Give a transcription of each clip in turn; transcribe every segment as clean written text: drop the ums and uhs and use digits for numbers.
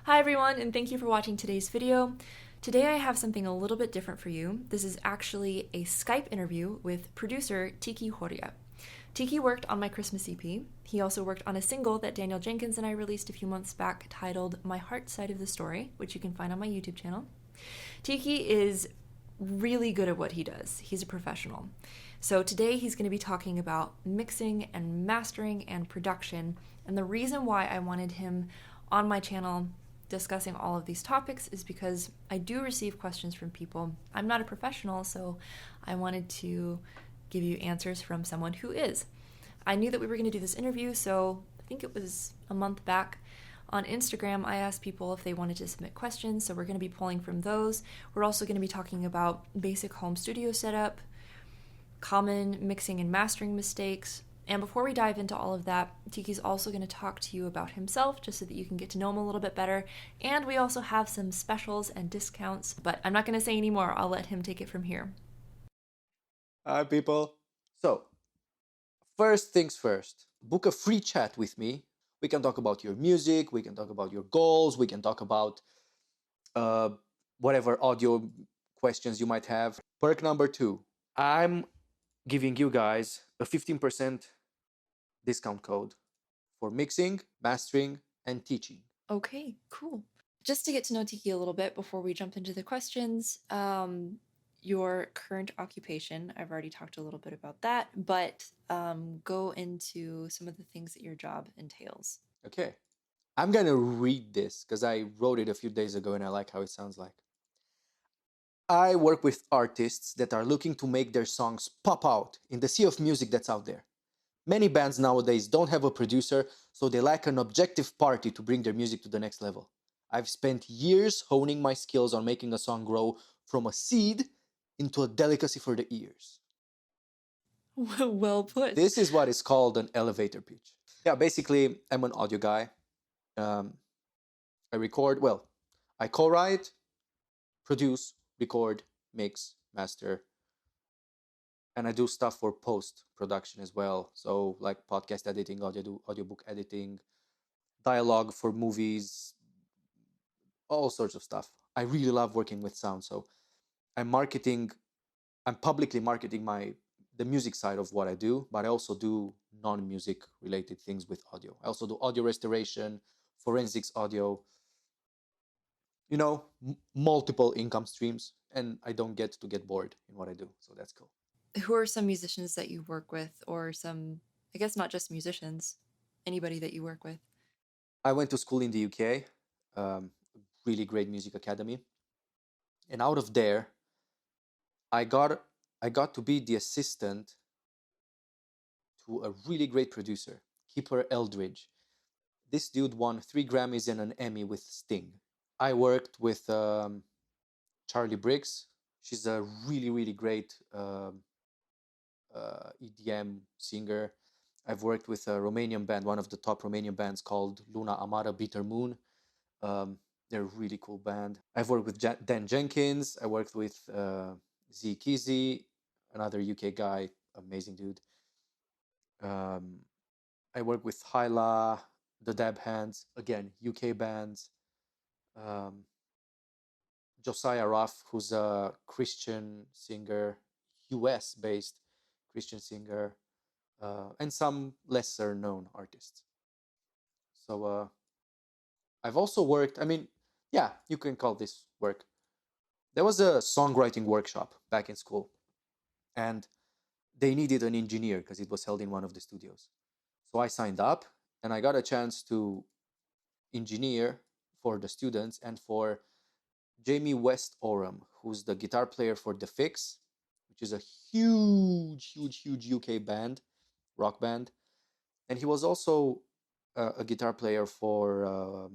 Hi everyone, and thank you for watching today's video. Today I have something a little bit different for you. This is actually a Skype interview with producer Tiki Horea. Tiki worked on my Christmas EP. He also worked on a single that Daniel Jenkins and I released a few months back titled My Heart Side of the Story, which you can find on my YouTube channel. Tiki is really good at what he does. He's a professional. So today he's going to be talking about mixing and mastering and production. And the reason why I wanted him on my channel discussing all of these topics is because I do receive questions from people. I'm not a professional, so I wanted to give you answers from someone who is. I knew that we were going to do this interview, so I think it was a month back. On Instagram, I asked people if they wanted to submit questions, so we're going to be pulling from those. We're also going to be talking about basic home studio setup, common mixing and mastering mistakes. And before we dive into all of that, Tiki's also going to talk to you about himself just so that you can get to know him a little bit better. And we also have some specials and discounts, but I'm not going to say any more. I'll let him take it from here. Hi, people. So, first things first, book a free chat with me. We can talk about your music, we can talk about your goals, we can talk about whatever audio questions you might have. Perk number 2, I'm giving you guys a 15% discount code for mixing, mastering, and teaching. Okay, cool. Just to get to know Tiki a little bit before we jump into the questions, your current occupation, I've already talked a little bit about that, but go into some of the things that your job entails. Okay. I'm gonna read this because I wrote it a few days ago and I like how it sounds like. I work with artists that are looking to make their songs pop out in the sea of music that's out there. Many bands nowadays don't have a producer, so they lack an objective party to bring their music to the next level. I've spent years honing my skills on making a song grow from a seed into a delicacy for the ears. Well put. This is what is called an elevator pitch. Yeah, basically, I'm an audio guy. I record, well, I co-write, produce, record, mix, master, and I do stuff for post-production as well. So like podcast editing, audiobook editing, dialogue for movies, all sorts of stuff. I really love working with sound. So I'm publicly marketing the music side of what I do, but I also do non-music related things with audio. I also do audio restoration, forensics audio, multiple income streams, and I don't get to get bored in what I do. So that's cool. Who are some musicians that you work with, or some, I guess not just musicians, anybody that you work with? I went to school in the UK, really great music academy, and out of there, I got to be the assistant to a really great producer, Kipper Eldridge. This dude won 3 Grammys and an Emmy with Sting. I worked with Charlie Briggs. She's a really, really great EDM singer. I've worked with a Romanian band, one of the top Romanian bands called Luna Amara Bitter Moon. They're a really cool band. I've worked with Dan Jenkins. I worked with Z Kizzy, another UK guy, amazing dude. I work with Hyla, the Dab Hands, again, UK bands. Josiah Ruff, who's a Christian singer, US based Christian singer, and some lesser known artists. So I've also worked, yeah, you can call this work. There was a songwriting workshop back in school, and they needed an engineer because it was held in one of the studios. So I signed up and I got a chance to engineer for the students and for Jamie West Oram, who's the guitar player for The Fix, which is a huge, huge, huge UK band, rock band. And he was also a guitar player for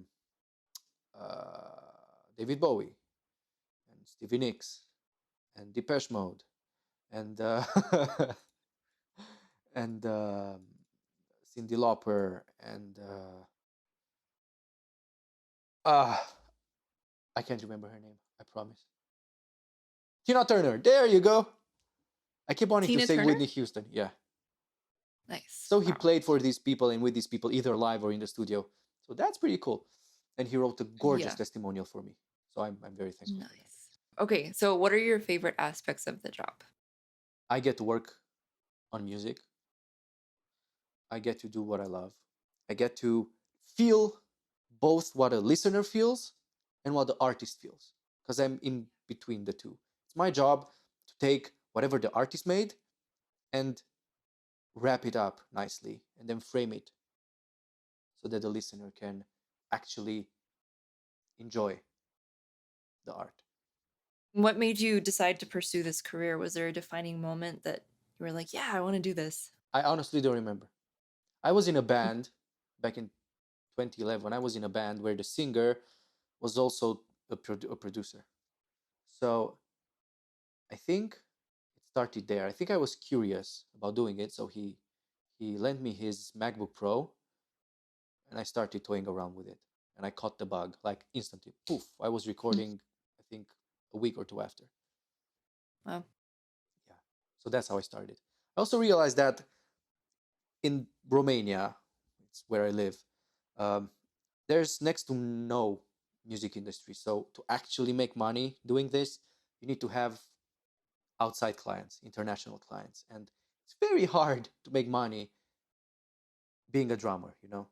David Bowie and Stevie Nicks and Depeche Mode and and Cyndi Lauper and I can't remember her name. I promise. Tina Turner. There you go. I keep wanting Tina to say Turner? Whitney Houston. Yeah. Nice. So he Wow. played for these people and with these people either live or in the studio. So that's pretty cool. And he wrote a gorgeous Yeah. testimonial for me. So I'm very thankful for that. Nice. Okay, so what are your favorite aspects of the job? I get to work on music. I get to do what I love. I get to feel both what a listener feels and what the artist feels, because I'm in between the two. It's my job to take whatever the artist made and wrap it up nicely and then frame it so that the listener can actually enjoy the art. What made you decide to pursue this career? Was there a defining moment that you were like, yeah, I want to do this? I honestly don't remember. I was in a band back in 2011. I was in a band where the singer was also a producer. So I think it started there. I think I was curious about doing it, so he lent me his MacBook Pro, and I started toying around with it, and I caught the bug like instantly. Poof! I was recording, I think, a week or two after. Wow. Yeah, so that's how I started. I also realized that in Romania, it's where I live, um, there's next to no music industry. So to actually make money doing this, you need to have outside clients, international clients, and it's very hard to make money being a drummer, you know.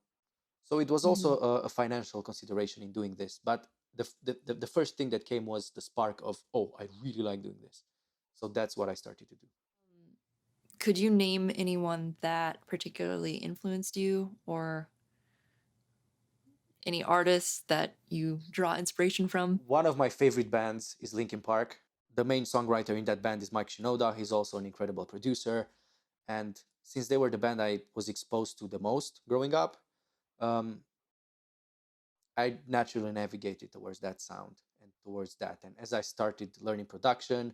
So it was also a financial consideration in doing this, but the first thing that came was the spark of, oh, I really like doing this. So that's what I started to do. Could you name anyone that particularly influenced you or any artists that you draw inspiration from? One of my favorite bands is Linkin Park. The main songwriter in that band is Mike Shinoda. He's also an incredible producer. And since they were the band I was exposed to the most growing up, um, I naturally navigated towards that sound and towards that. And as I started learning production,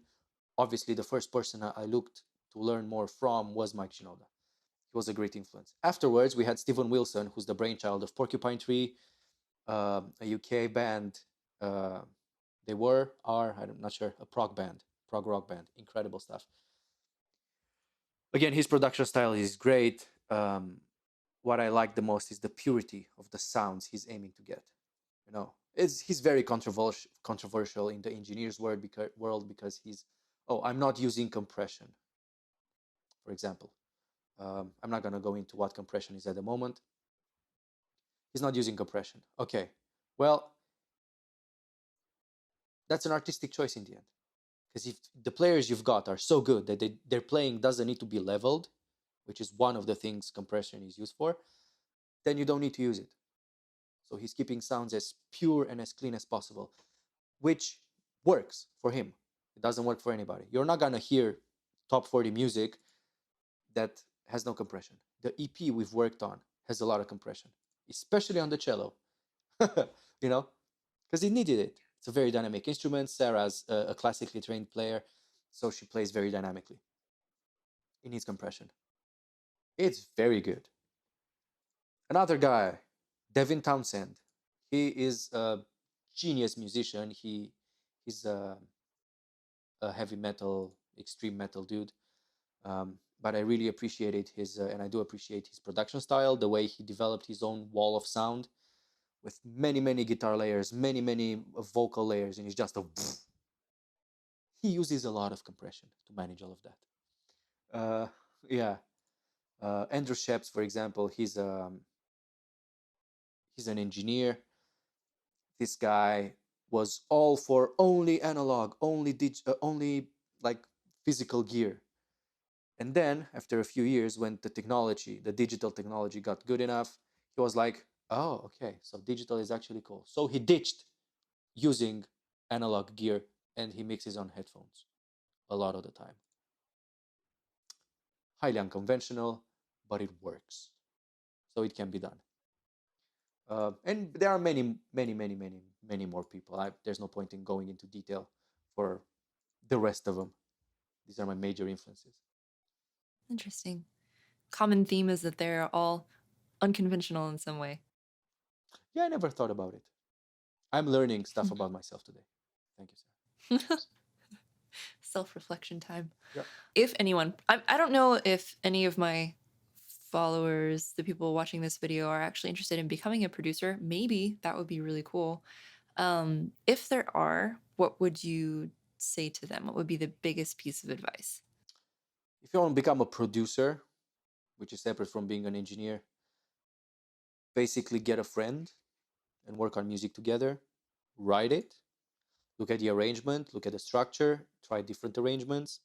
obviously the first person I looked to learn more from was Mike Shinoda. He was a great influence. Afterwards, we had Stephen Wilson, who's the brainchild of Porcupine Tree, a UK band. Uh, I'm not sure, a prog rock band. Incredible stuff. Again, his production style is great. What I like the most is the purity of the sounds he's aiming to get. You know, he's very controversial in the engineers world because he's, oh, I'm not using compression, for example. I'm not going to go into what compression is at the moment. He's not using compression. Okay, well, that's an artistic choice in the end. Because if the players you've got are so good that their playing doesn't need to be leveled, which is one of the things compression is used for, then you don't need to use it. So he's keeping sounds as pure and as clean as possible, which works for him. It doesn't work for anybody. You're not gonna hear top 40 music that has no compression. The EP we've worked on has a lot of compression, especially on the cello, you know, because it needed it. It's a very dynamic instrument. Sarah's a classically trained player, so she plays very dynamically. It needs compression. It's very good. Another guy, Devin Townsend. He is a genius musician. He's a heavy metal, extreme metal dude. But I really appreciated his, and I do appreciate his production style, the way he developed his own wall of sound with many, many guitar layers, many, many vocal layers, and he's just a. He uses a lot of compression to manage all of that. Yeah, Andrew Sheps, for example, he's an engineer. This guy was all for only analog, only like physical gear. And then after a few years, when the digital technology got good enough, he was like, oh, okay, so digital is actually cool. So he ditched using analog gear and he mixes on headphones a lot of the time. Highly unconventional, but it works. So it can be done. And there are many, many, many, many, many more people. There's no point in going into detail for the rest of them. These are my major influences. Interesting. Common theme is that they're all unconventional in some way. Yeah, I never thought about it. I'm learning stuff about myself today. Thank you, Sarah. Self reflection time. Yeah. If anyone, I don't know if any of my followers, the people watching this video are actually interested in becoming a producer, maybe that would be really cool. If there are, what would you say to them? What would be the biggest piece of advice? If you want to become a producer, which is separate from being an engineer, basically get a friend and work on music together, write it, look at the arrangement, look at the structure, try different arrangements,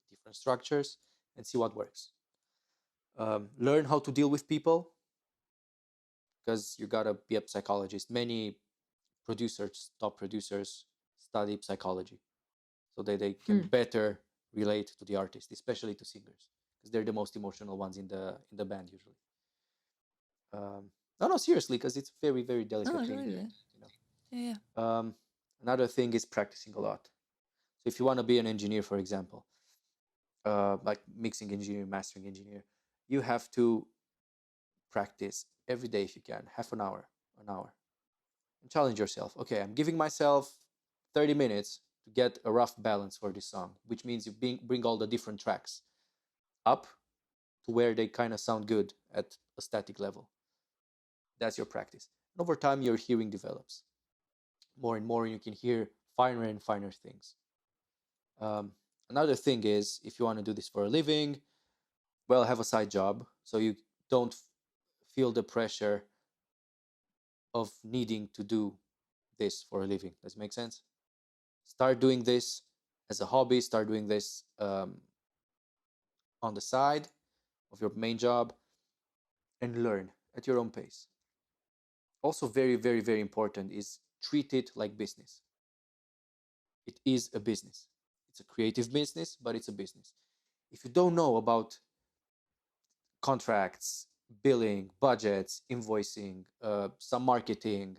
different structures, and see what works. Learn how to deal with people, because you gotta be a psychologist. Many producers, top producers, study psychology so that they can better relate to the artist, especially to singers, because they're the most emotional ones in the band usually. No, seriously, because it's very, very delicate thing. You know. Yeah. Another thing is practicing a lot. So if you want to be an engineer, for example, like mixing engineer, mastering engineer, you have to practice every day if you can, half an hour, and challenge yourself. Okay, I'm giving myself 30 minutes to get a rough balance for this song, which means you bring all the different tracks up to where they kind of sound good at a static level. That's your practice. And over time, your hearing develops more and more, and you can hear finer and finer things. Another thing is, if you want to do this for a living, well, have a side job so you don't feel the pressure of needing to do this for a living. Does it make sense? Start doing this as a hobby. Start doing this on the side of your main job and learn at your own pace. Also, very, very, very important is treat it like business. It is a business. It's a creative business, but it's a business. If you don't know about contracts, billing, budgets, invoicing, some marketing,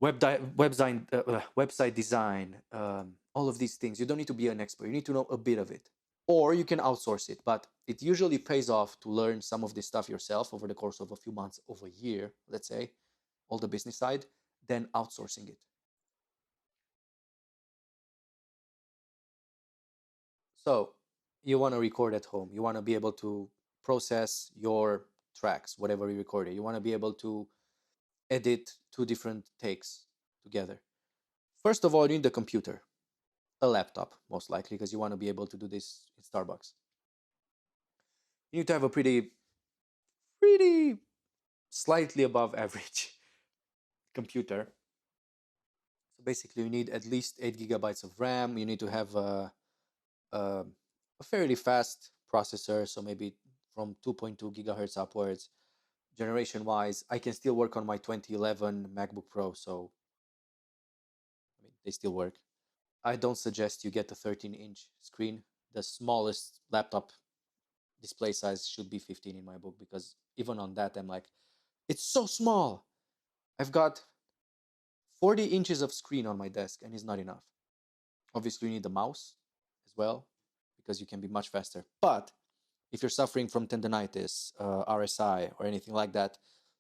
website design, all of these things, you don't need to be an expert. You need to know a bit of it. Or you can outsource it, but it usually pays off to learn some of this stuff yourself over the course of a few months, of a year, let's say, all the business side, then outsourcing it. So you want to record at home. You want to be able to process your tracks, whatever you recorded. You want to be able to edit 2 different takes together. First of all, you need a computer, a laptop, most likely, because you want to be able to do this in Starbucks. You need to have a pretty slightly above average computer. So basically, you need at least 8 gigabytes of RAM. You need to have a fairly fast processor, so maybe from 2.2 gigahertz upwards. Generation wise, I can still work on my 2011 MacBook Pro, so I mean, they still work. I don't suggest you get a 13-inch screen. The smallest laptop display size should be 15 in my book, because even on that, I'm like, it's so small. I've got 40 inches of screen on my desk, and it's not enough. Obviously, you need a mouse as well, because you can be much faster. But if you're suffering from tendonitis, RSI, or anything like that,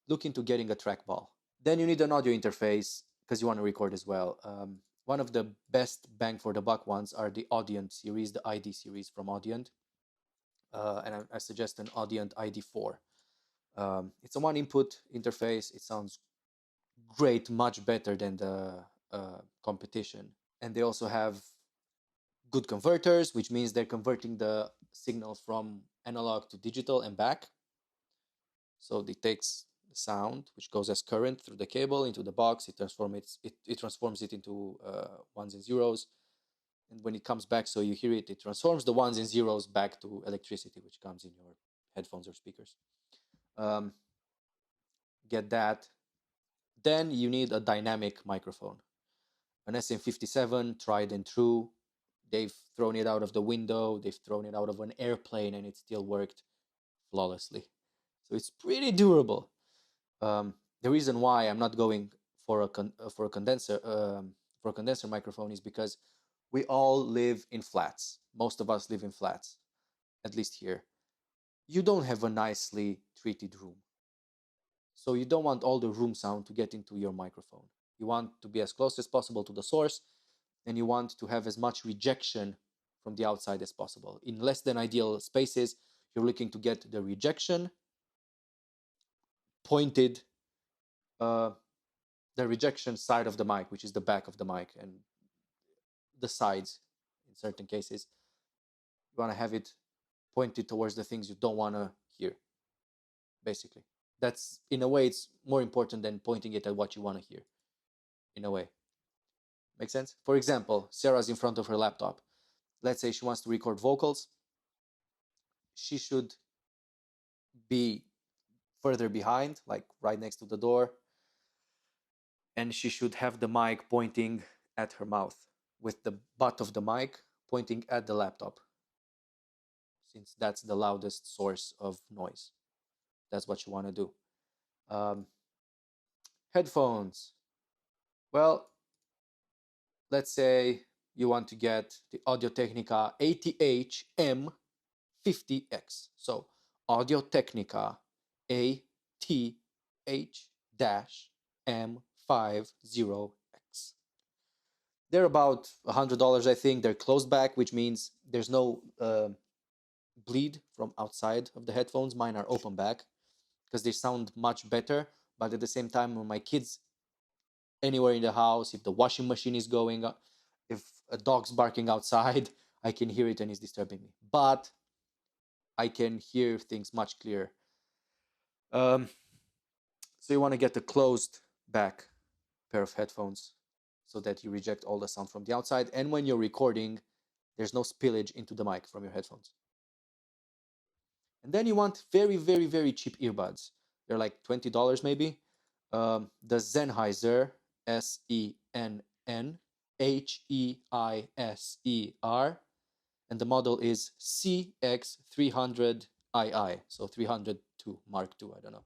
look into getting a trackball. Then you need an audio interface, because you want to record as well. One of the best bang for the buck ones are the Audient series, the ID series from Audient. And I suggest an Audient ID4. It's a one input interface. It sounds great, much better than the competition. And they also have good converters, which means they're converting the signal from analog to digital and back. So it takes the sound, which goes as current through the cable into the box. It transforms it into ones and zeros. And when it comes back, so you hear it, it transforms the ones and zeros back to electricity, which comes in your headphones or speakers. Get that. Then you need a dynamic microphone. An SM57, tried and true. They've thrown it out of the window. They've thrown it out of an airplane, and it still worked flawlessly. So it's pretty durable. The reason why I'm not going for a condenser microphone is because we all live in flats. Most of us live in flats, at least here. You don't have a nicely treated room. So you don't want all the room sound to get into your microphone. You want to be as close as possible to the source, and you want to have as much rejection from the outside as possible. In less than ideal spaces, you're looking to get the rejection pointed, the rejection side of the mic, which is the back of the mic, and the sides in certain cases. You want to have it pointed towards the things you don't want to hear, basically. That's, in a way, it's more important than pointing it at what you want to hear, in a way. Make sense? For example, Sarah's in front of her laptop. Let's say she wants to record vocals. She should be further behind, like right next to the door. And she should have the mic pointing at her mouth, with the butt of the mic pointing at the laptop, since that's the loudest source of noise. That's what you want to do. Headphones. Well, let's say you want to get the Audio-Technica ATH M50X. So Audio-Technica ATH-M50X. They're about $100, I think. They're closed back, which means there's no bleed from outside of the headphones. Mine are open back because they sound much better. But at the same time, when my kids anywhere in the house, if the washing machine is going, if a dog's barking outside, I can hear it and it's disturbing me. But I can hear things much clearer. So you want to get a closed back pair of headphones so that you reject all the sound from the outside. And when you're recording, there's no spillage into the mic from your headphones. And then you want very, very, very cheap earbuds. They're like $20 maybe. The Sennheiser, Sennheiser, and the model is CX300II, so 302 Mark II, I don't know.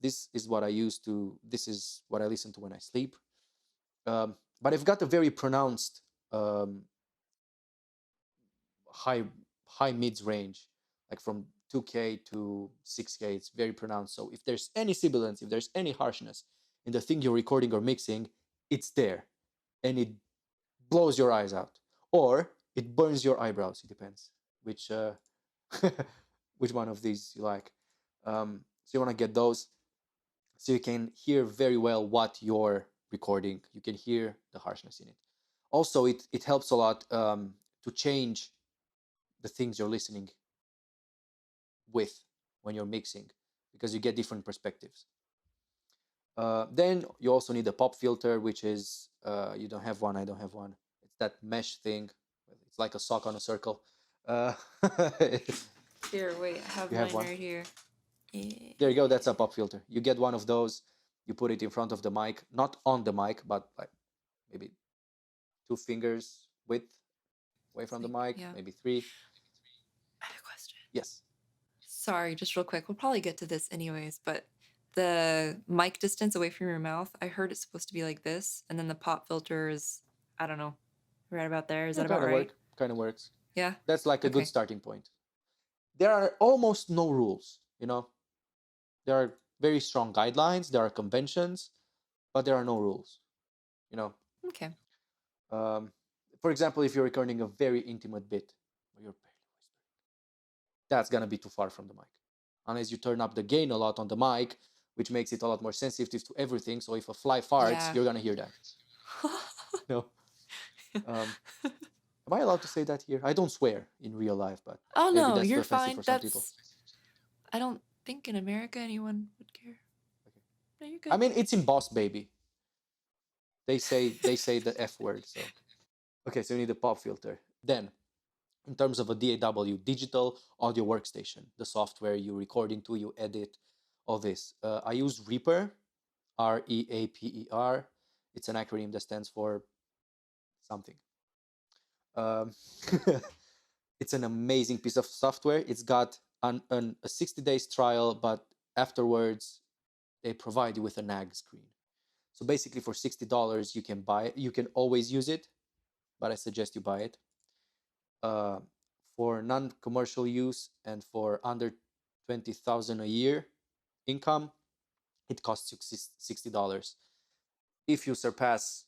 This is what I this is what I listen to when I sleep. But I've got a very pronounced high mids range, like from 2K to 6K. It's very pronounced. So if there's any sibilance, if there's any harshness in the thing you're recording or mixing, it's there, and it blows your eyes out, or it burns your eyebrows. It depends which which one of these you like. So you want to get those so you can hear very well what you're recording. You can hear the harshness in it. Also, it helps a lot to change the things you're listening with when you're mixing, because you get different perspectives. Then you also need a pop filter, which is, you don't have one, I don't have one. It's that mesh thing. It's like a sock on a circle. Here, wait, I have mine right here. There you go, that's a pop filter. You get one of those, you put it in front of the mic, not on the mic, but like maybe 2 fingers width away from the mic, maybe 3. I have a question. Yes. Sorry, just real quick. We'll probably get to this anyways, but the mic distance away from your mouth, I heard it's supposed to be like this, and then the pop filter is, I don't know, right about there. Is that about right? Kind of works. Yeah. That's like a good starting point. There are almost no rules, you know. There are very strong guidelines, there are conventions, but there are no rules, you know. Okay. For example, if you're recording a very intimate bit, where you're barely whispering, that's gonna be too far from the mic, unless you turn up the gain a lot on the mic, which makes it a lot more sensitive to everything. So if a fly farts, you're gonna hear that. No. Am I allowed to say that here? I don't swear in real life, but oh maybe no, that's you're offensive fine. for some people. I don't think in America anyone would care. Okay. No, you're good. I mean, it's in Boss Baby. They say the F word. So okay, so you need a pop filter. Then, in terms of a DAW, digital audio workstation, the software you record into, you edit, all this. I use Reaper, REAPER. It's an acronym that stands for something. It's an amazing piece of software. It's got a 60 days trial, but afterwards they provide you with a NAG screen. So basically for $60 you can buy it. You can always use it, but I suggest you buy it. For non-commercial use and for under $20,000 a year income, it costs you $60. If you surpass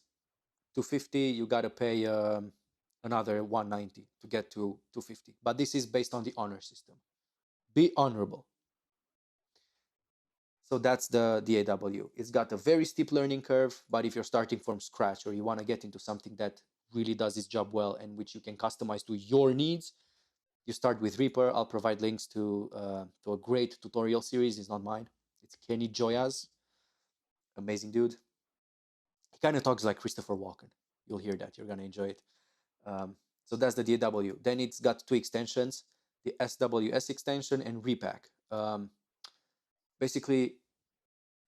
$250, you gotta pay another 190 to get to 250. But this is based on the honor system. Be honorable. So that's the DAW. It's got a very steep learning curve, but if you're starting from scratch or you want to get into something that really does its job well and which you can customize to your needs, you start with Reaper. I'll provide links to a great tutorial series. It's not mine. It's Kenny Joya's. Amazing dude. He kind of talks like Christopher Walken. You'll hear that. You're going to enjoy it. So that's the DAW. Then it's got two extensions, the SWS extension and Repack. Basically,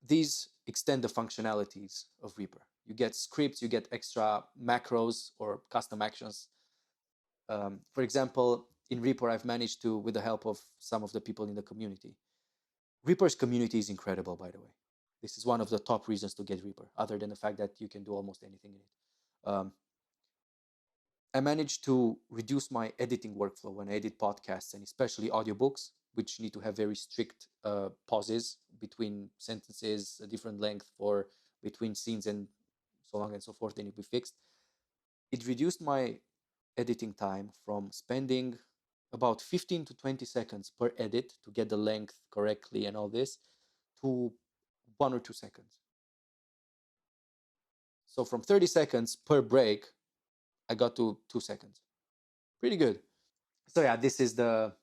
these extend the functionalities of Reaper. You get scripts, you get extra macros or custom actions. For example, in Reaper, I've managed to, with the help of some of the people in the community. Reaper's community is incredible, by the way. This is one of the top reasons to get Reaper, other than the fact that you can do almost anything in it. I managed to reduce my editing workflow when I edit podcasts and especially audiobooks, which need to have very strict pauses between sentences, a different length for between scenes and so on and so forth. They need to be fixed. It reduced my editing time from spending about 15 to 20 seconds per edit to get the length correctly and all this to 1 or 2 seconds. So from 30 seconds per break, I got to 2 seconds. Pretty good. So yeah, this is the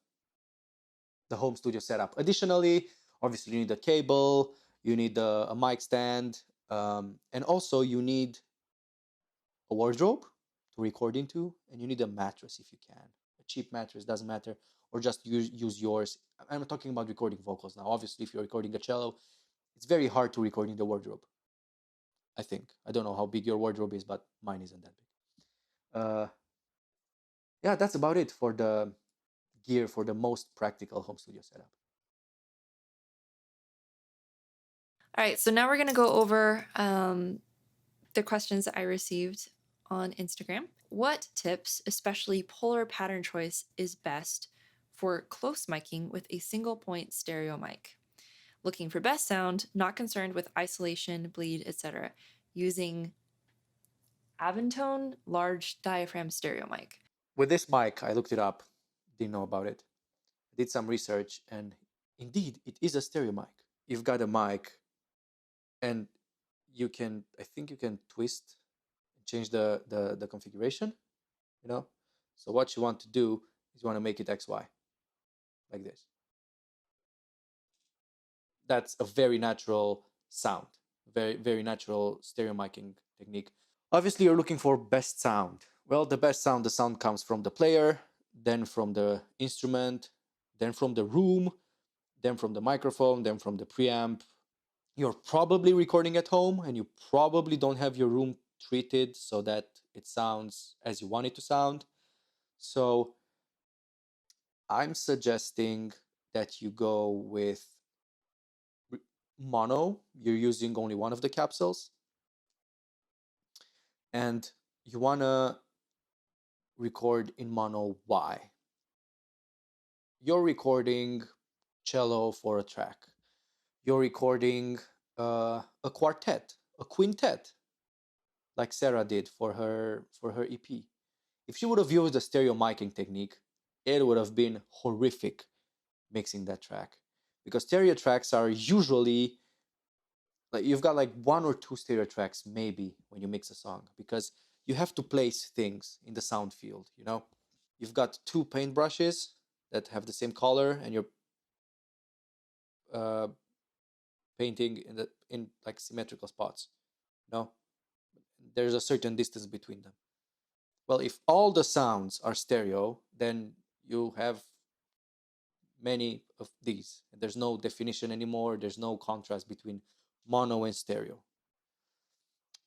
home studio setup. Additionally, obviously you need a cable, you need a mic stand, and also you need a wardrobe to record into, and you need a mattress if you can. A cheap mattress, doesn't matter, or just use yours. I'm talking about recording vocals now. Obviously, if you're recording a cello, it's very hard to record in the wardrobe, I think. I don't know how big your wardrobe is, but mine isn't that big. Yeah, that's about it for the gear for the most practical home studio setup. All right, so now we're going to go over the questions that I received on Instagram. What tips, especially polar pattern choice, is best for close miking with a single point stereo mic? Looking for best sound, not concerned with isolation, bleed, etc. Using Aventone large diaphragm stereo mic. With this mic, I looked it up, didn't know about it. I did some research, and indeed, it is a stereo mic. You've got a mic, and you can, I think you can twist and change the configuration, you know? So what you want to do is you want to make it XY, like this. That's a very natural sound, very, very natural stereo miking technique. Obviously, you're looking for best sound. Well, the sound comes from the player, then from the instrument, then from the room, then from the microphone, then from the preamp. You're probably recording at home and you probably don't have your room treated so that it sounds as you want it to sound. So I'm suggesting that you go with mono. You're using only one of the capsules. And you want to record in mono. Why? You're recording cello for a track. You're recording a quartet, a quintet, like Sarah did for her EP. If she would have used the stereo miking technique, it would have been horrific mixing that track, because stereo tracks are usually like you've got like 1 or 2 stereo tracks maybe when you mix a song, because you have to place things in the sound field, you know. You've got 2 paintbrushes that have the same color and you're painting in like symmetrical spots, you know. There's a certain distance between them. Well, if all the sounds are stereo, then you have many of these. There's no definition anymore. There's no contrast between mono and stereo.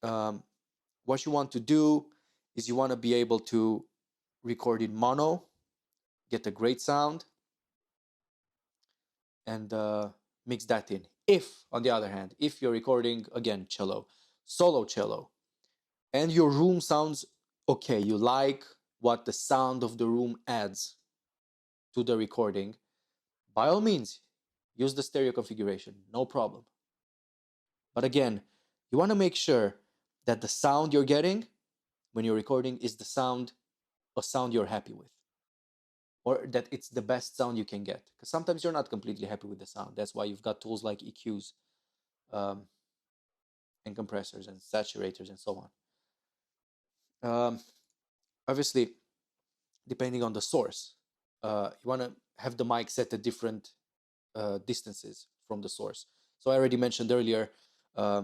What you want to do is you want to be able to record in mono, get a great sound, and mix that in. If, on the other hand, if you're recording, again, cello, solo cello, and your room sounds okay, you like what the sound of the room adds to the recording, by all means, use the stereo configuration, no problem. But again, you want to make sure that the sound you're getting when you're recording is the sound a sound you're happy with, or that it's the best sound you can get. Because sometimes you're not completely happy with the sound. That's why you've got tools like EQs and compressors and saturators and so on. Obviously, depending on the source, you want to have the mic set at different distances from the source. So I already mentioned earlier, I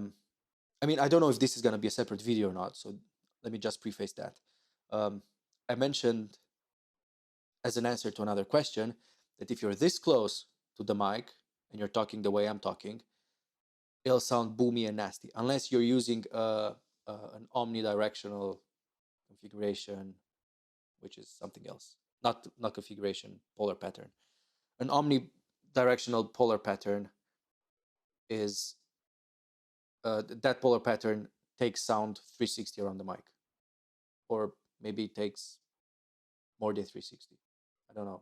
mean, I don't know if this is going to be a separate video or not, so let me just preface that. I mentioned as an answer to another question that if you're this close to the mic and you're talking the way I'm talking, it'll sound boomy and nasty, unless you're using an omnidirectional configuration, which is something else. Not configuration, polar pattern. An omnidirectional polar pattern is that polar pattern takes sound 360 around the mic, or maybe it takes more than 360. I don't know.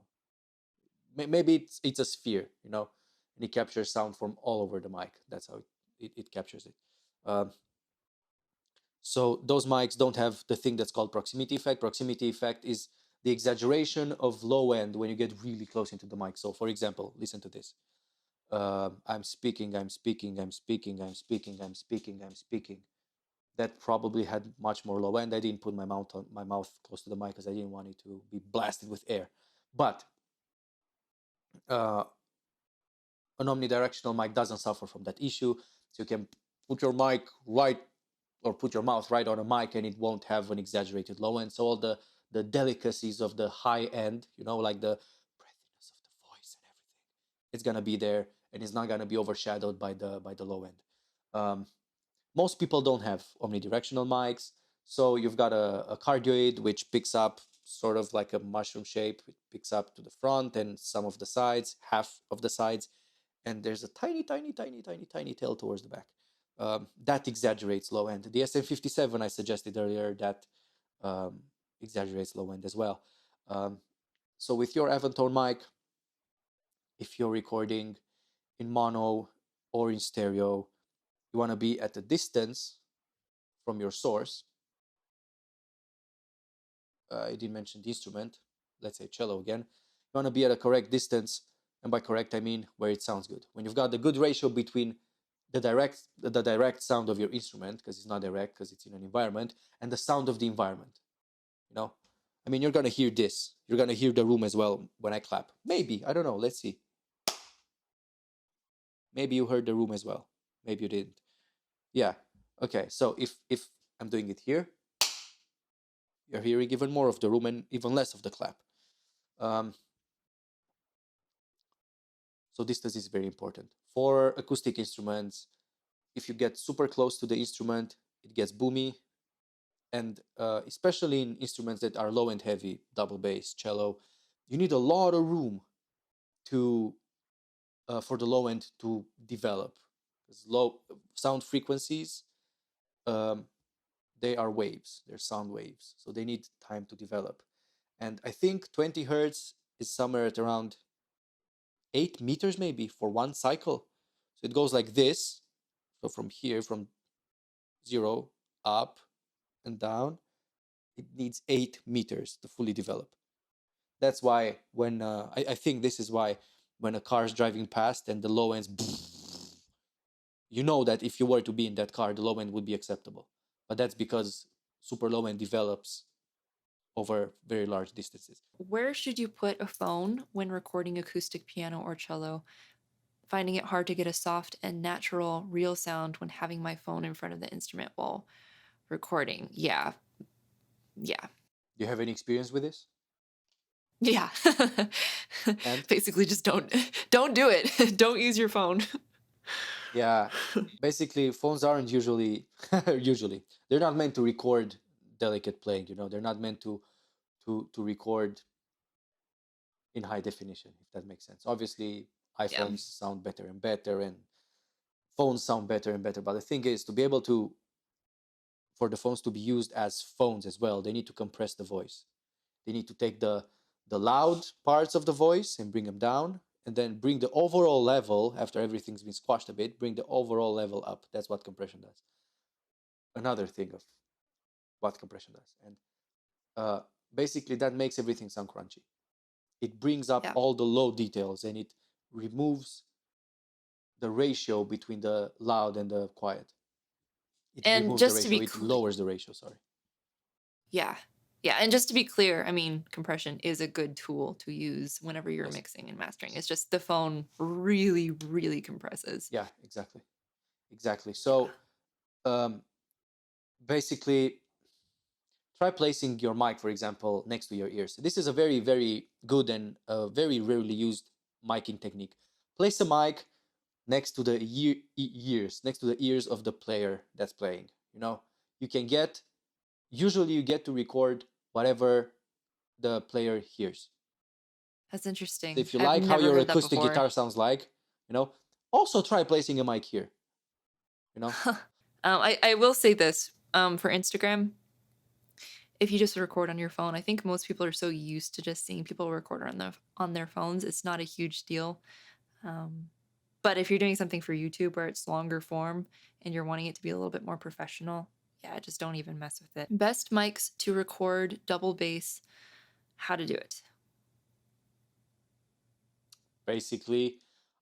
Maybe it's a sphere, you know, and it captures sound from all over the mic. That's how it captures it. So those mics don't have the thing that's called proximity effect. Proximity effect is the exaggeration of low end when you get really close into the mic. So for example, listen to this. I'm speaking. That probably had much more low end. I didn't put my mouth close to the mic because I didn't want it to be blasted with air. But an omnidirectional mic doesn't suffer from that issue. So you can put your mic right, or put your mouth right on a mic, and it won't have an exaggerated low end. So all the delicacies of the high end, you know, like the breathiness of the voice and everything, it's gonna be there, and it's not gonna be overshadowed by the low end. Most people don't have omnidirectional mics, so you've got a cardioid which picks up sort of like a mushroom shape. It picks up to the front and some of the sides, half of the sides, and there's a tiny tail towards the back. That exaggerates low end. The SM57 I suggested earlier, that exaggerates low end as well. So with your Avantone mic, if you're recording in mono or in stereo, you want to be at a distance from your source. I didn't mention the instrument. Let's say cello again. You want to be at a correct distance, and by correct I mean where it sounds good. When you've got the good ratio between the direct sound of your instrument, because it's not direct because it's in an environment, and the sound of the environment. You know, I mean, you're gonna hear this. You're gonna hear the room as well when I clap. Maybe, I don't know. Let's see. Maybe you heard the room as well. Maybe you didn't. Yeah. Okay. So if I'm doing it here, you're hearing even more of the room and even less of the clap. So distance is very important. For acoustic instruments, if you get super close to the instrument, it gets boomy. And especially in instruments that are low and heavy, double bass, cello, you need a lot of room to for the low end to develop. Because low sound frequencies, they are waves, they're sound waves, so they need time to develop. And I think 20 hertz is somewhere at around 8 meters maybe for one cycle. So it goes like this. So from here, from 0 up and down, it needs 8 meters to fully develop. That's why when I think this is why when a car is driving past and the low ends, you know that if you were to be in that car, the low end would be acceptable. But that's because super low end develops over very large distances. Where should you put a phone when recording acoustic piano or cello? Finding it hard to get a soft and natural, real sound when having my phone in front of the instrument while recording. Yeah. Do you have any experience with this? Yeah. And basically just don't do it. Don't use your phone. yeah, basically phones aren't usually they're not meant to record delicate playing, you know. They're not meant to record in high definition, if that makes sense. Obviously iPhones sound better and better, and phones sound better and better, but the thing is, to be able to, for the phones to be used as phones as well, they need to compress the voice. They need to take the loud parts of the voice and bring them down, and then bring the overall level, after everything's been squashed a bit, bring the overall level up. That's what compression does. Another thing of what compression does. And basically that makes everything sound crunchy. It brings up Yeah. all the low details and it removes the ratio between the loud and the quiet. It And removes the just to ratio. be It lowers the ratio. Sorry. yeah. Yeah, and just to be clear, I mean, compression is a good tool to use whenever you're Yes. mixing and mastering. It's just the phone really, really compresses. Yeah, exactly. So basically, try placing your mic, for example, next to your ears. This is a very, very good and very rarely used miking technique. Place a mic next to the ears, next to the ears of the player that's playing. You know, usually you get to record whatever the player hears. That's So interesting. if you I've like how never your heard that acoustic before. guitar sounds like, you know, also try placing a mic here. You know, I will say this for Instagram, if you just record on your phone, I think most people are so used to just seeing people record on their phones. It's not a huge deal. But if you're doing something for YouTube where it's longer form and you're wanting it to be a little bit more professional, yeah, just don't even mess with it. Best mics to record double bass, how to do it. basically,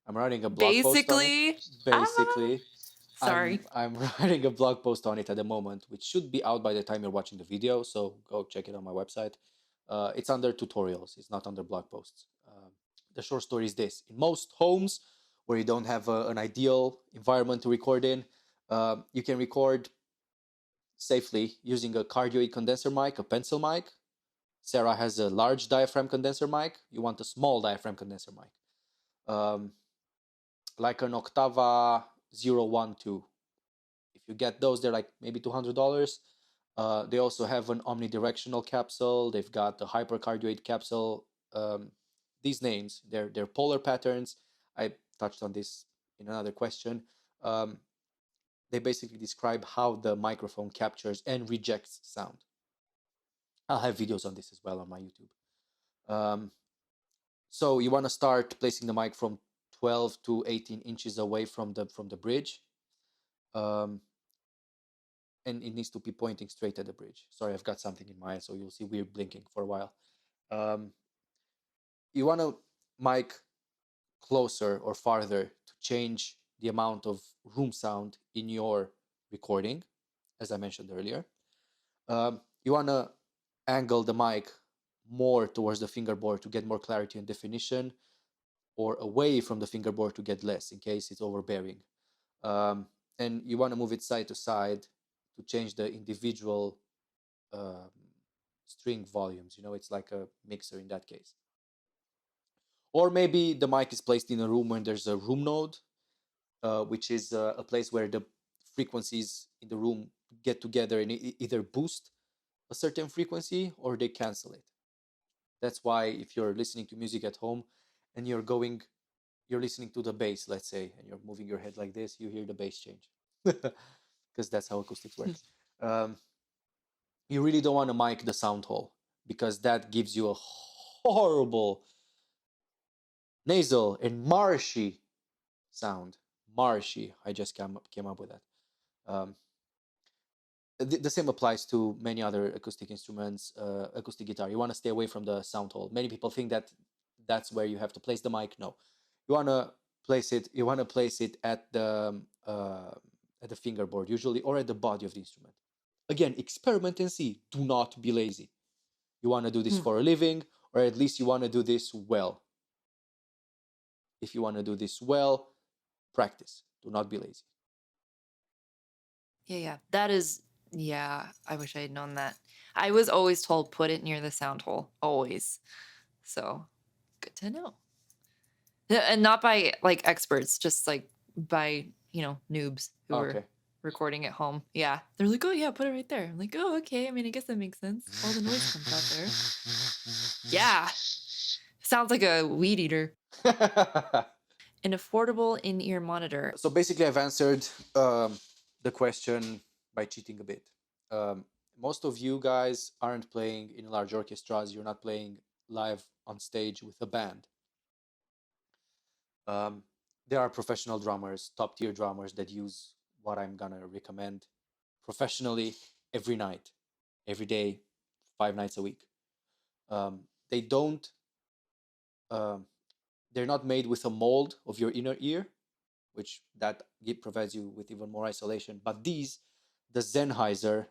I'm writing a blog post on it. Basically, sorry. I'm writing a blog post on it at the moment, which should be out by the time you're watching the video. So go check it on my website. It's under tutorials. It's not under blog posts. The short story is this: in most homes where you don't have an ideal environment to record in, you can record safely using a cardioid condenser mic, a pencil mic. Sarah has a large diaphragm condenser mic. You want a small diaphragm condenser mic, like an Octava 012. If you get those, they're like maybe $200. They also have an omnidirectional capsule. They've got the hypercardioid capsule. These names, they're polar patterns. I touched on this in another question. They basically describe how the microphone captures and rejects sound. I'll have videos on this as well on my YouTube. So you want to start placing the mic from 12 to 18 inches away from the bridge. And it needs to be pointing straight at the bridge. Sorry, I've got something in my eye, so you'll see weird blinking for a while. You want to mic closer or farther to change the amount of room sound in your recording, as I mentioned earlier. You want to angle the mic more towards the fingerboard to get more clarity and definition, or away from the fingerboard to get less in case it's overbearing. And you want to move it side to side to change the individual string volumes. You know, it's like a mixer in that case. Or maybe the mic is placed in a room when there's a room node, which is a place where the frequencies in the room get together and either boost a certain frequency or they cancel it. That's why if you're listening to music at home and you're listening to the bass, let's say, and you're moving your head like this, you hear the bass change. Because that's how acoustics work. You really don't want to mic the sound hole because that gives you a horrible nasal and marshy sound. Marshy. I just came up with that. The same applies to many other acoustic instruments, acoustic guitar. You want to stay away from the sound hole. Many people think that that's where you have to place the mic. No, you want to place it. You want to place it at the fingerboard usually, or at the body of the instrument. Again, experiment and see. Do not be lazy. You want to do this for a living, or at least you want to do this well. If you want to do this well, practice. Do not be lazy. Yeah, that is, yeah, I wish I had known that. I was always told put it near the sound hole, always. So good to know. And not by like experts, just like by, noobs who were recording at home. Yeah. They're like, oh, yeah, put it right there. I'm like, oh, okay. I mean, I guess that makes sense. All the noise comes out there. Yeah. Sounds like a weed eater. An affordable in-ear monitor. So basically, I've answered the question by cheating a bit. Most of you guys aren't playing in large orchestras. You're not playing live on stage with a band. There are professional drummers, top-tier drummers that use what I'm gonna recommend professionally every night, every day, 5 nights a week. They don't, um, they're not made with a mold of your inner ear, which provides you with even more isolation. But these, the Sennheiser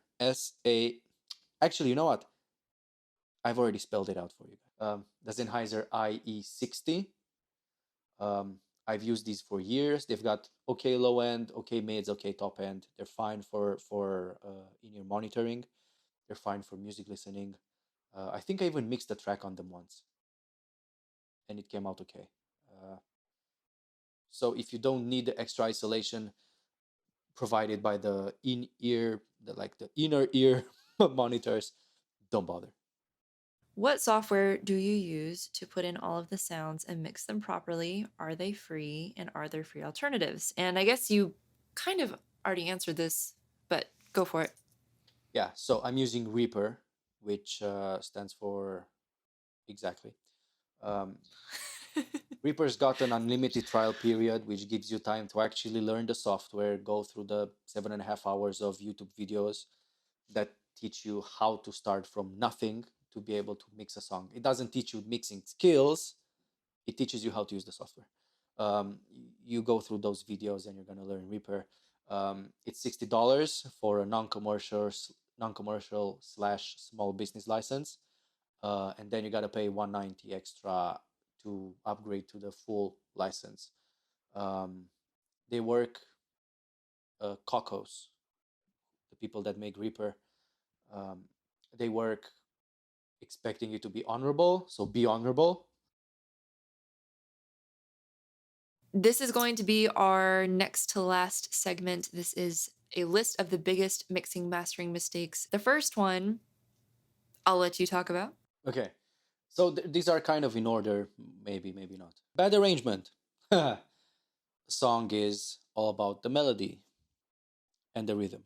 actually, you know what? I've already spelled it out for you. The Sennheiser IE60. I've used these for years. They've got okay low end, okay mids, okay top end. They're fine for in-ear monitoring. They're fine for music listening. I think I even mixed a track on them once, and it came out okay. So if you don't need the extra isolation provided by the in-ear, the inner ear monitors, don't bother. What software do you use to put in all of the sounds and mix them properly? Are they free? And are there free alternatives? And I guess you kind of already answered this, but go for it. Yeah, so I'm using Reaper, which stands for exactly. Reaper's got an unlimited trial period, which gives you time to actually learn the software, go through the 7.5 hours of YouTube videos that teach you how to start from nothing to be able to mix a song. It doesn't teach you mixing skills, it teaches you how to use the software. You go through those videos and you're going to learn Reaper. It's $60 for a non-commercial slash small business license. And then you got to pay $190 extra to upgrade to the full license. They work, Cocos, the people that make Reaper, they work expecting you to be honorable. So be honorable. This is going to be our next to last segment. This is a list of the biggest mixing mastering mistakes. The first one, I'll let you talk about. Okay. So these are kind of in order, maybe, maybe not. Bad arrangement. Song is all about the melody and the rhythm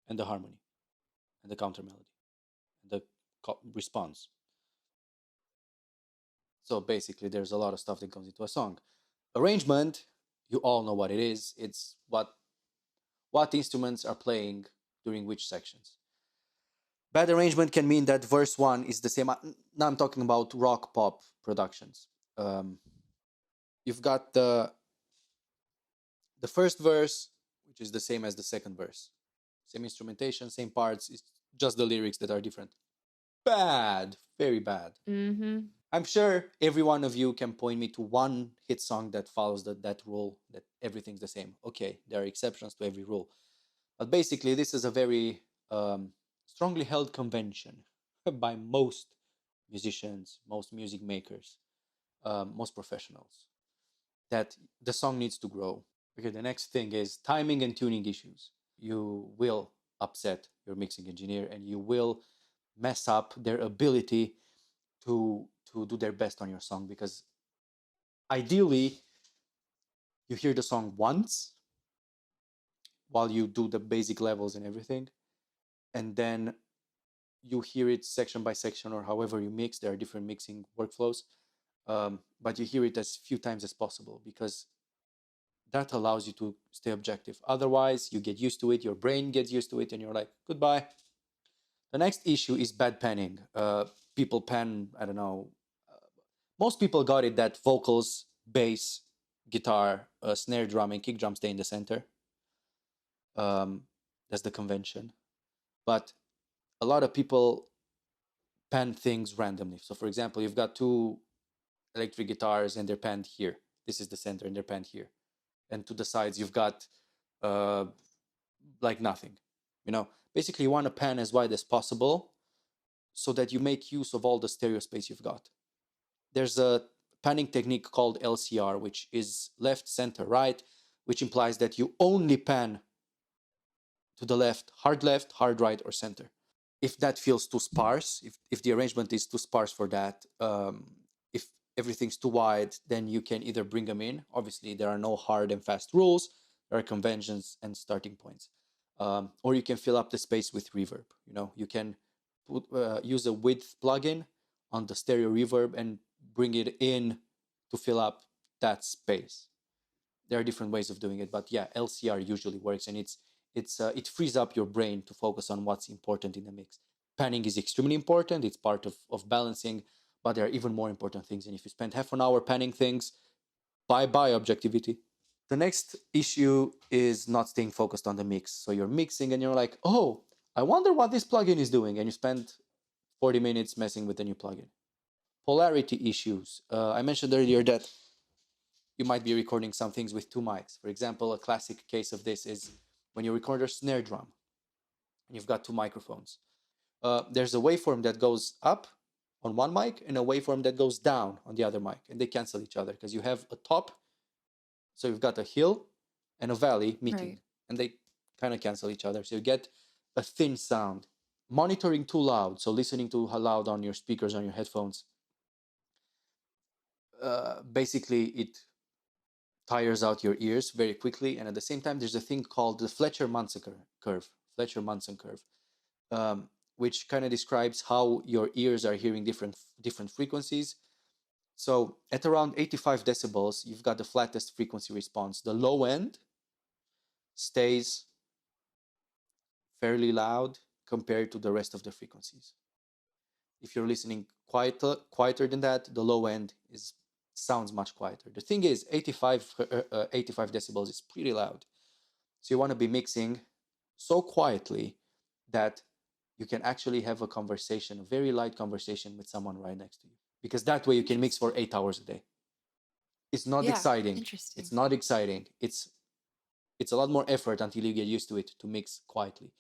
and the harmony and the counter melody and the response. So basically, there's a lot of stuff that comes into a song. Arrangement, you all know what it is. It's what instruments are playing during which sections. Bad arrangement can mean that verse one is the same. Now I'm talking about rock pop productions. You've got the first verse, which is the same as the second verse. Same instrumentation, same parts. It's just the lyrics that are different. Bad, very bad. Mm-hmm. I'm sure every one of you can point me to one hit song that follows that rule, that everything's the same. Okay, there are exceptions to every rule. But basically, this is a very strongly held convention by most musicians, most music makers, most professionals, that the song needs to grow. Okay, the next thing is timing and tuning issues. You will upset your mixing engineer and you will mess up their ability to do their best on your song, because ideally you hear the song once while you do the basic levels and everything, and then you hear it section by section or however you mix. There are different mixing workflows, but you hear it as few times as possible, because that allows you to stay objective. Otherwise, you get used to it, your brain gets used to it, and you're like, goodbye. The next issue is bad panning. People pan, I don't know, most people got it that vocals, bass, guitar, snare drum, and kick drum stay in the center. That's the convention. But a lot of people pan things randomly. So, for example, you've got two electric guitars and they're panned here. This is the center and they're panned here. And to the sides, you've got like nothing. You know, basically, you want to pan as wide as possible so that you make use of all the stereo space you've got. There's a panning technique called LCR, which is left, center, right, which implies that you only pan to the left, hard right, or center. If that feels too sparse, if the arrangement is too sparse for that, if everything's too wide, then you can either bring them in. Obviously, there are no hard and fast rules. There are conventions and starting points. Or you can fill up the space with reverb. You know, you can use a width plugin on the stereo reverb and bring it in to fill up that space. There are different ways of doing it, but yeah, LCR usually works, and it frees up your brain to focus on what's important in the mix. Panning is extremely important. It's part of balancing, but there are even more important things. And if you spend half an hour panning things, bye-bye objectivity. The next issue is not staying focused on the mix. So you're mixing and you're like, oh, I wonder what this plugin is doing. And you spend 40 minutes messing with the new plugin. Polarity issues. I mentioned earlier that you might be recording some things with two mics. For example, a classic case of this is when you record a snare drum and you've got two microphones. There's a waveform that goes up on one mic and a waveform that goes down on the other mic, and they cancel each other because you have a top, so you've got a hill and a valley meeting, Right. and they kind of cancel each other. So you get a thin sound. Monitoring too loud, so listening too loud on your speakers, on your headphones, basically it tires out your ears very quickly. And at the same time, there's a thing called the Fletcher-Munson curve. Fletcher-Munson curve. Which kind of describes how your ears are hearing different frequencies. So at around 85 decibels, you've got the flattest frequency response. The low end stays fairly loud compared to the rest of the frequencies. If you're listening quieter than that, the low end sounds much quieter. The thing is, 85 decibels is pretty loud. So you want to be mixing so quietly that you can actually have a conversation, a very light conversation with someone right next to you. Because that way you can mix for 8 hours a day. It's not exciting. Interesting. It's not exciting. It's a lot more effort until you get used to it to mix quietly.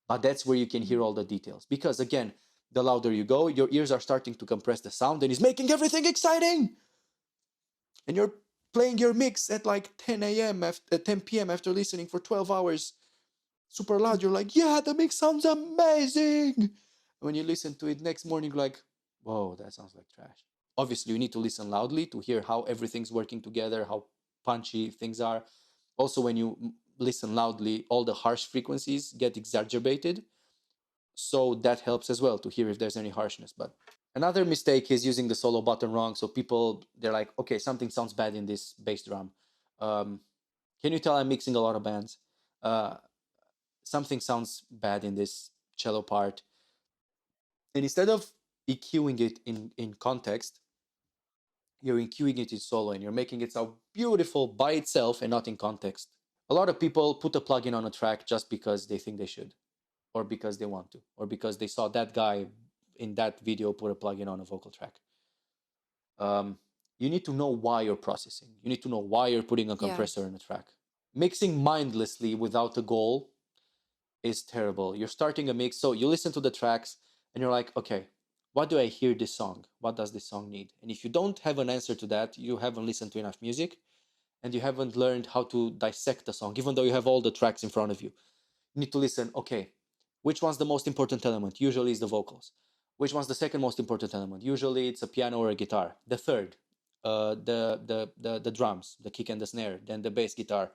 But that's where you can hear all the details. Because again, the louder you go, your ears are starting to compress the sound and it's making everything exciting. And you're playing your mix at like 10 p.m. after listening for 12 hours. Super loud, you're like, yeah, the mix sounds amazing. When you listen to it next morning, you're like, whoa, that sounds like trash. Obviously, you need to listen loudly to hear how everything's working together, how punchy things are. Also, when you listen loudly, all the harsh frequencies get exacerbated. So that helps as well to hear if there's any harshness. But another mistake is using the solo button wrong. So people, they're like, okay, something sounds bad in this bass drum. Can you tell I'm mixing a lot of bands? Something sounds bad in this cello part. And instead of EQing it in context, you're EQing it in solo and you're making it sound beautiful by itself and not in context. A lot of people put a plugin on a track just because they think they should, or because they want to, or because they saw that guy in that video put a plugin on a vocal track. You need to know why you're processing. You need to know why you're putting a compressor in a track. Mixing mindlessly without a goal is terrible. You're starting a mix, so you listen to the tracks and you're like, okay, what do I hear this song? What does this song need? And if you don't have an answer to that, you haven't listened to enough music and you haven't learned how to dissect the song, even though you have all the tracks in front of you. You need to listen, okay, which one's the most important element? Usually it's the vocals. Which one's the second most important element? Usually it's a piano or a guitar. The third, the drums, the kick and the snare, then the bass guitar.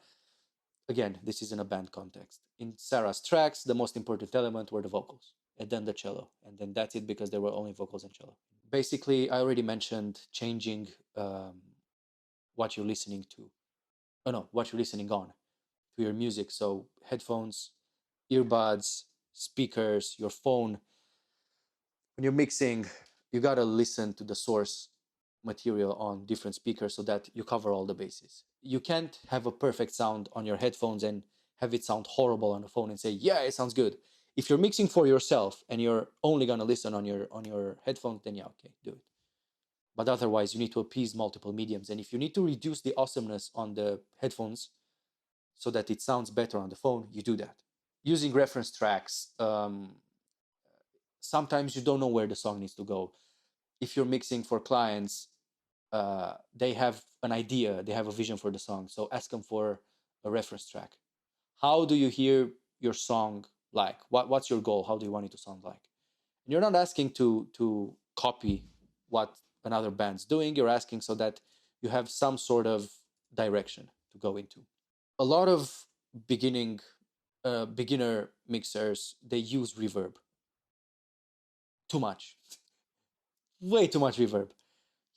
Again, this is in a band context. In Sarah's tracks, the most important element were the vocals, and then the cello, and then that's it because there were only vocals and cello. Basically, I already mentioned changing what you're listening to. Oh no, what you're listening on to your music. So headphones, earbuds, speakers, your phone. When you're mixing, you gotta listen to the source material on different speakers so that you cover all the bases. You can't have a perfect sound on your headphones and have it sound horrible on the phone and say, yeah, it sounds good. If you're mixing for yourself and you're only gonna listen on your headphones, then yeah, okay, do it. But otherwise, you need to appease multiple mediums. And if you need to reduce the awesomeness on the headphones so that it sounds better on the phone, you do that. Using reference tracks, sometimes you don't know where the song needs to go. If you're mixing for clients, they have an idea, they have a vision for the song. So ask them for a reference track. How do you hear your song like? What's your goal? How do you want it to sound like? And you're not asking to copy what another band's doing. You're asking so that you have some sort of direction to go into. A lot of beginner mixers, they use reverb. Too much. Way too much reverb.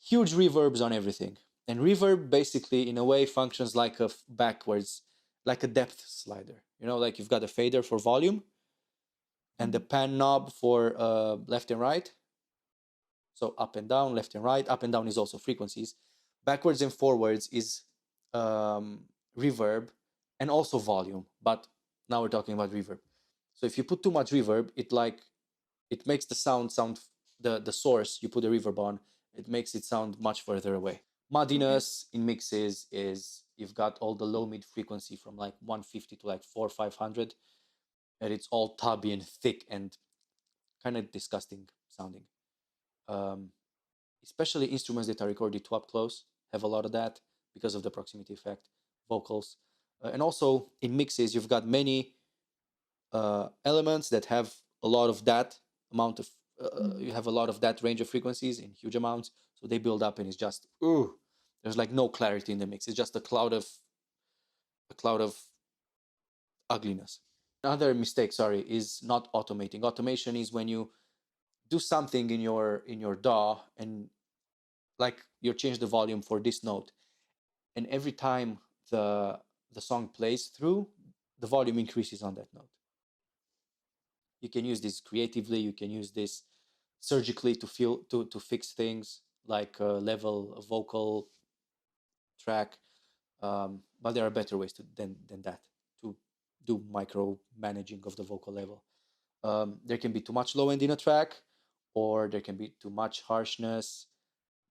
Huge reverbs on everything. And reverb basically, in a way, functions like a backwards, like a depth slider. You know, like you've got a fader for volume, and the pan knob for left and right. So up and down, left and right. Up and down is also frequencies. Backwards and forwards is reverb and also volume. But now we're talking about reverb. So if you put too much reverb, it makes the sound the source you put the reverb on, it makes it sound much further away. Muddiness in mixes is you've got all the low mid frequency from like 150 to like 400 500, and it's all tubby and thick and kind of disgusting sounding. Especially instruments that are recorded too up close have a lot of that because of the proximity effect. Vocals, and also in mixes you've got many elements that have a lot of that amount of you have a lot of that range of frequencies in huge amounts, so they build up and it's just there's like no clarity in the mix. It's just a cloud of ugliness. Another mistake, sorry, is not automating. Automation is when you do something in your DAW and like you change the volume for this note, and every time the song plays through, the volume increases on that note. You can use this creatively, you can use this surgically to fix things like level a vocal track, but there are better ways than that to do micro managing of the vocal level. There can be too much low end in a track, or there can be too much harshness.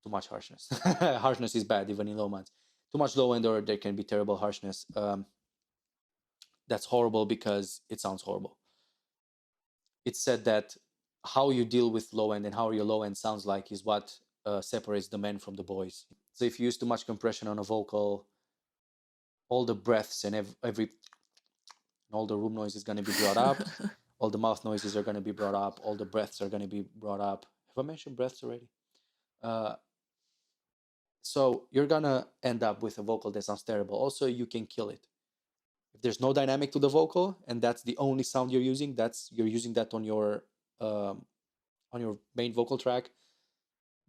Harshness is bad even in low mids. Too much low end, or there can be terrible harshness. That's horrible because it sounds horrible. It's said that how you deal with low end and how your low end sounds like is what separates the men from the boys. So if you use too much compression on a vocal, all the breaths and all the room noise is going to be brought up. All the mouth noises are going to be brought up. All the breaths are going to be brought up. Have I mentioned breaths already? So you're going to end up with a vocal that sounds terrible. Also, you can kill it. If there's no dynamic to the vocal and that's the only sound you're using, you're using that on your main vocal track,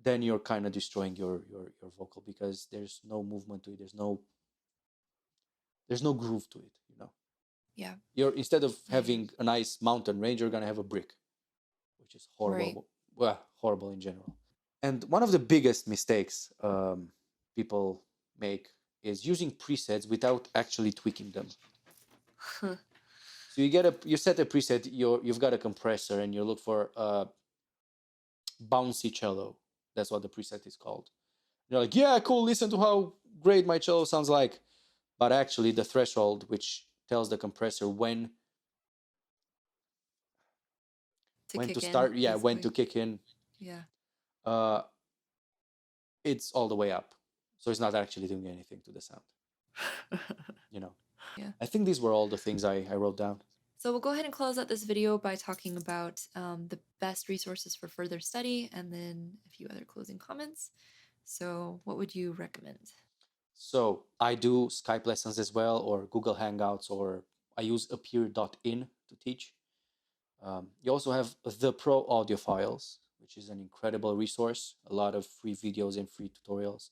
then you're kind of destroying your vocal because there's no movement to it. There's no groove to it, you know. Yeah. You're instead of having a nice mountain range, you're gonna have a brick, which is horrible. Right. Well, horrible in general. And one of the biggest mistakes people make is using presets without actually tweaking them. So you set a preset, you've got a compressor, and you look for bouncy cello. That's what the preset is called. You're like, yeah, cool, listen to how great my cello sounds like. But actually the threshold, which tells the compressor when to start, when to kick in. Yeah. It's all the way up. So it's not actually doing anything to the sound. You know. Yeah. I think these were all the things I wrote down. So we'll go ahead and close out this video by talking about the best resources for further study and then a few other closing comments. So what would you recommend? So I do Skype lessons as well, or Google Hangouts, or I use appear.in to teach. You also have the Pro Audio Files, which is an incredible resource. A lot of free videos and free tutorials.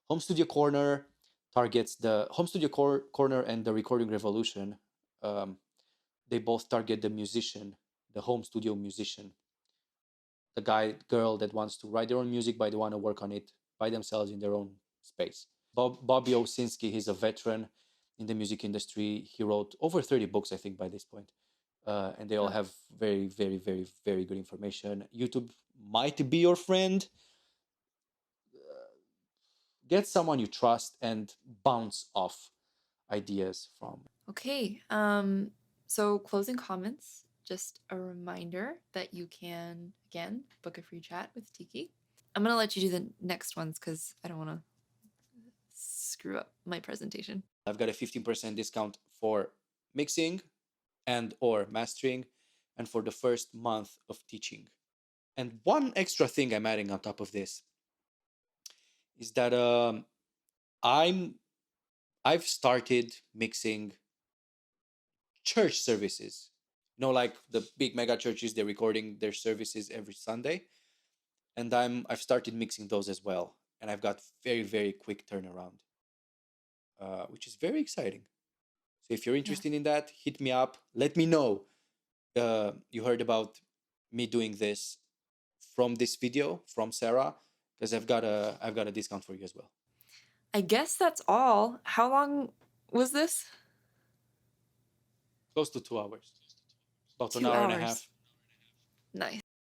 Home Studio Corner targets the Home Studio Corner and the Recording Revolution. They both target the musician, the home studio musician, the girl that wants to write their own music, but they want to work on it by themselves in their own space. Bobby Owsinski, he's a veteran in the music industry. He wrote over 30 books, I think, by this point. And they all have very, very, very, very good information. YouTube might be your friend. Get someone you trust and bounce off ideas from. Okay, so closing comments, just a reminder that you can, again, book a free chat with Tiki. I'm going to let you do the next ones because I don't want to screw up my presentation. I've got a 15% discount for mixing and or mastering and for the first month of teaching. And one extra thing I'm adding on top of this is that I've started mixing church services. You know, like the big mega churches, they're recording their services every Sunday. And I've started mixing those as well. And I've got very, very quick turnaround, which is very exciting. So if you're interested in that, hit me up. Let me know. you heard about me doing this from this video from Sarah, because I've got a discount for you as well. I guess that's all. How long was this? Close to 2 hours, about an 2 hour and a hours. half. Nice.